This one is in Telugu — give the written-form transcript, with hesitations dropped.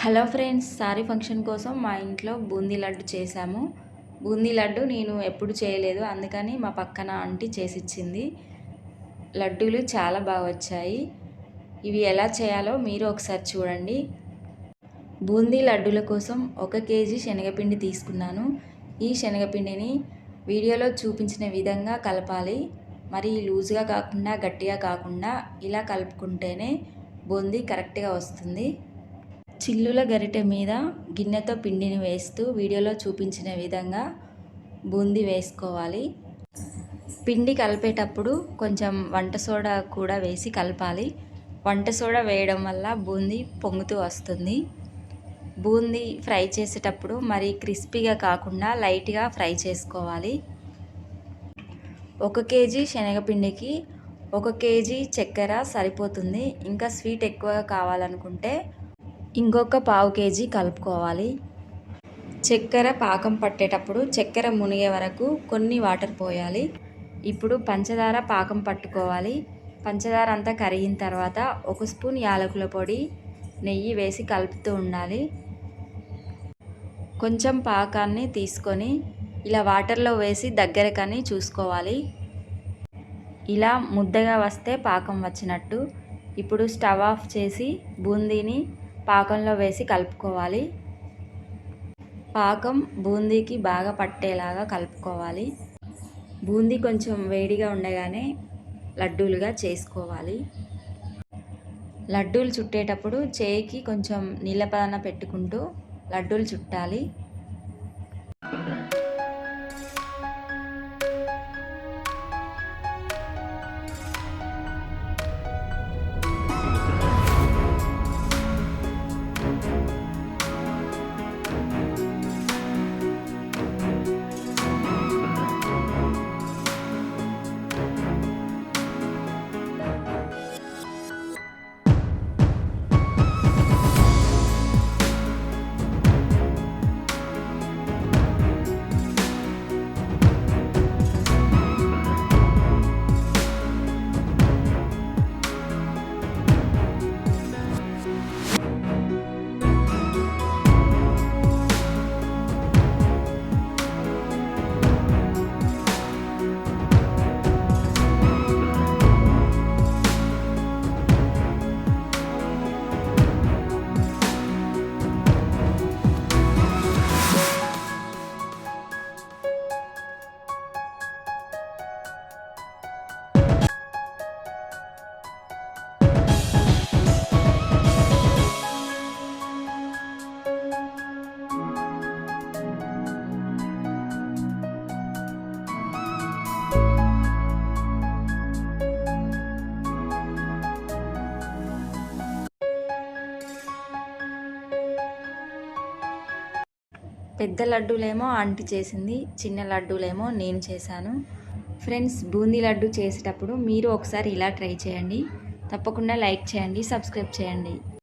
హలో ఫ్రెండ్స్, సారీ ఫంక్షన్ కోసం మా ఇంట్లో బూందీ లడ్డు చేశాము. బూందీ లడ్డు నేను ఎప్పుడు చేయలేదు, అందుకని మా పక్కన ఆంటీ చేసిచ్చింది. లడ్డూలు చాలా బాగా వచ్చాయి. ఇవి ఎలా చేయాలో మీరు ఒకసారి చూడండి. బూందీ లడ్డూల కోసం 1 కేజీ శనగపిండి తీసుకున్నాను. ఈ శనగపిండిని వీడియోలో చూపించిన విధంగా కలపాలి. మరి లూజ్గా కాకుండా గట్టిగా కాకుండా ఇలా కలుపుకుంటేనే బూందీ కరెక్ట్గా వస్తుంది. చిల్లుల గరిటె మీద గిన్నెతో పిండిని వేస్తూ వీడియోలో చూపించిన విధంగా బూందీ వేసుకోవాలి. పిండి కలిపేటప్పుడు కొంచెం వంట సోడా కూడా వేసి కలపాలి. వంట సోడా వేయడం వల్ల బూందీ పొంగుతూ వస్తుంది. బూందీ ఫ్రై చేసేటప్పుడు మరి క్రిస్పీగా కాకుండా లైట్గా ఫ్రై చేసుకోవాలి. 1 కేజీ శనగపిండికి 1 కేజీ చక్కెర సరిపోతుంది. ఇంకా స్వీట్ ఎక్కువగా కావాలనుకుంటే ఇంకొక 1/2 కేజీ కలుపుకోవాలి. చక్కెర పాకం పట్టేటప్పుడు చక్కెర మునిగే వరకు కొన్ని వాటర్ పోయాలి. ఇప్పుడు పంచదార పాకం పట్టుకోవాలి. పంచదార అంతా కరిగిన తర్వాత 1 స్పూన్ యాలకుల పొడి, నెయ్యి వేసి కలుపుతూ ఉండాలి. కొంచెం పాకాన్ని తీసుకొని ఇలా వాటర్లో వేసి దగ్గరకని చూసుకోవాలి. ఇలా ముద్దగా వస్తే పాకం వచ్చినట్టు. ఇప్పుడు స్టవ్ ఆఫ్ చేసి బూందీని పాకంలో వేసి కలుపుకోవాలి. పాకం బూందీకి బాగా పట్టేలాగా కలుపుకోవాలి. బూందీ కొంచెం వేడిగా ఉండగానే లడ్డూలుగా చేసుకోవాలి. లడ్డూలు చుట్టేటప్పుడు చేయికి కొంచెం నీళ్ళపదన పెట్టుకుంటూ లడ్డూలు చుట్టాలి. పెద్ద లడ్డూలేమో ఆంటీ చేసింది, చిన్న లడ్డూలేమో నేను చేశాను. ఫ్రెండ్స్, బూందీ లడ్డు చేసేటప్పుడు మీరు ఒకసారి ఇలా ట్రై చేయండి. తప్పకుండా లైక్ చేయండి, సబ్స్క్రైబ్ చేయండి.